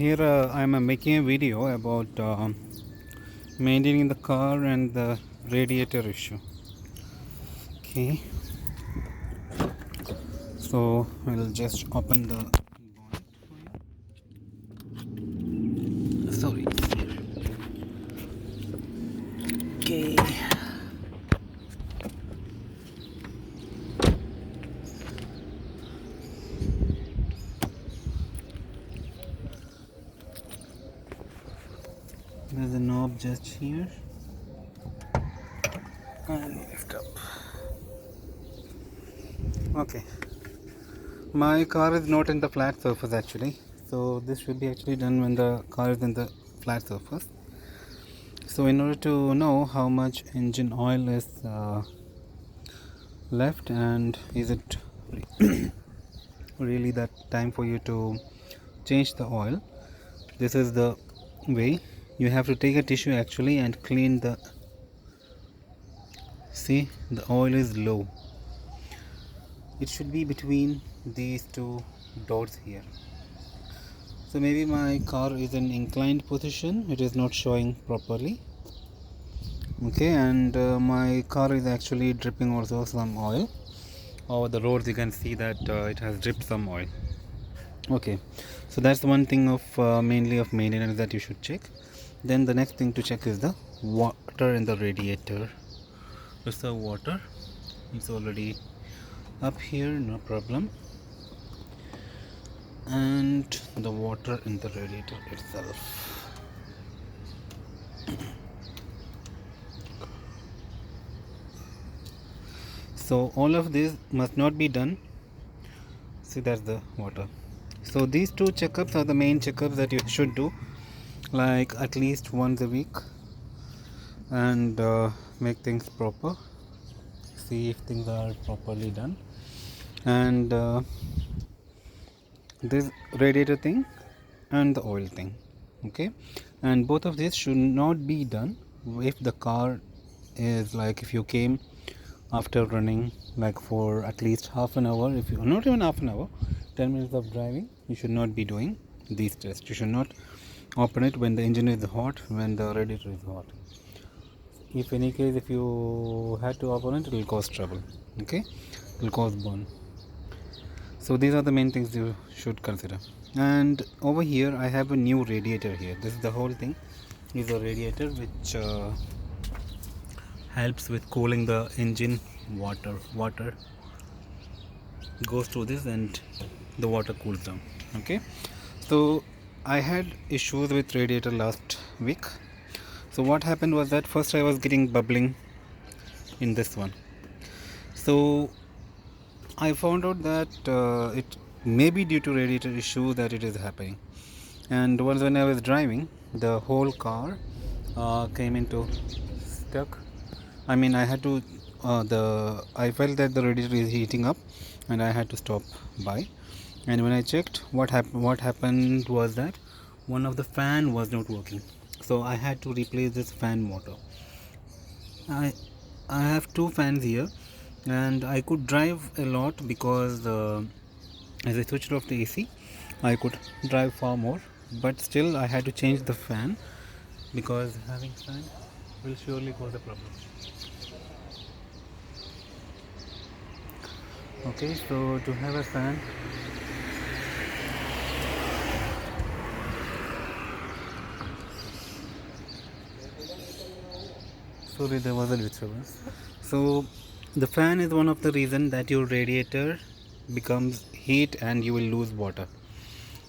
Here I am making a video about maintaining the car and the radiator issue. Okay, so I'll just open the bonnet for you. Sorry. Okay. There's a knob just here and lift up. Okay, my car is not in the flat surface actually, so this should be actually done when the car is in the flat surface. So in order to know how much engine oil is left and is it really that time for you to change the oil, this is the way. You have to take a tissue actually and clean the, see, the oil is low. It should be between these two dots here. So maybe my car is in inclined position, it is not showing properly. Okay, and my car is actually dripping also some oil. Over the roads you can see that it has dripped some oil. Okay, so that's one thing of mainly of maintenance that you should check. Then the next thing to check is the water in the radiator. Reserve water, it's already up here, no problem. And the water in the radiator itself. So all of this must not be done. See, that's the water. So these two checkups are the main checkups that you should do, like at least once a week, and make things proper. See if things are properly done. And this radiator thing and the oil thing, okay, and both of these should not be done if the car is like, if you came after running like for at least half an hour, if you not even half an hour, 10 minutes of driving, you should not be doing these tests. You should not open it when the engine is hot, when the radiator is hot. If any case, if you had to open it, it will cause trouble, okay, it will cause burn. So these are the main things you should consider. And over here I have a new radiator here. This is the whole thing, is a radiator which helps with cooling the engine. Water goes through this and the water cools down. Okay, so I had issues with radiator last week. So what happened was that first I was getting bubbling in this one. So I found out that it may be due to radiator issue that it is happening. And once when I was driving, the whole car came into stuck. I mean, I had to I felt that the radiator is heating up, and I had to stop by. And when I checked, what happened was that one of the fan was not working. So I had to replace this fan motor. I have two fans here, and I could drive a lot because as I switched off the AC, I could drive far more. But still, I had to change the fan because having fan will surely cause a problem. Okay, so to have a fan, sorry, there was a disturbance. So the fan is one of the reasons that your radiator becomes heat and you will lose water.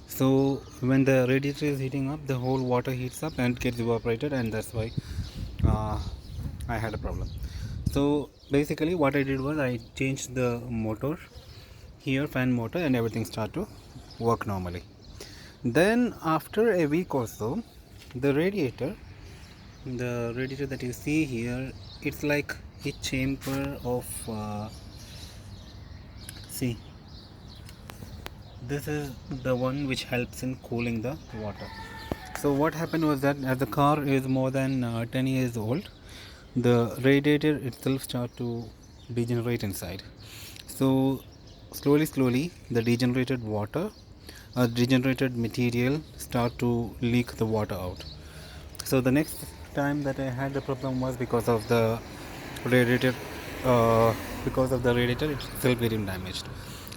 So when the radiator is heating up, the whole water heats up and gets evaporated, and that's why I had a problem. So basically what I did was I changed the motor here, fan motor, and everything started to work normally. Then after a week or so, the radiator that you see here, it's like a chamber of see, this is the one which helps in cooling the water. So what happened was that as the car is more than 10 years old, the radiator itself start to degenerate inside. So slowly the degenerated water a degenerated material start to leak the water out. So the next time that I had the problem was because of the radiator, itself getting damaged.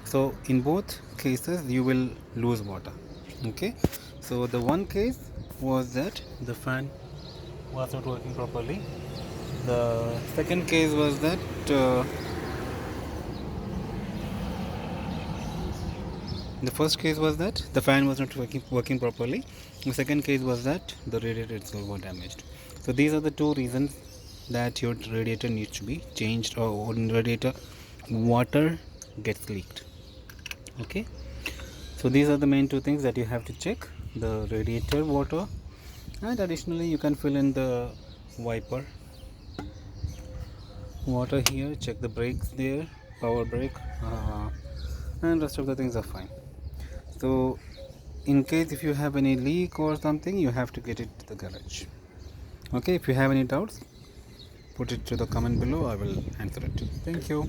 So in both cases you will lose water. Okay, so the one case was that the fan was not working properly. The second case was that the first case was that the fan was not working properly. The second case was that the radiator itself was damaged. So these are the two reasons that your radiator needs to be changed, or in radiator water gets leaked. Okay, so these are the main two things that you have to check: the radiator water, and additionally you can fill in the wiper water here, check the brakes there, power brake, and rest of the things are fine. So in case if you have any leak or something, you have to get it to the garage. Okay, if you have any doubts, put it to the comment below, I will answer it. Thank you.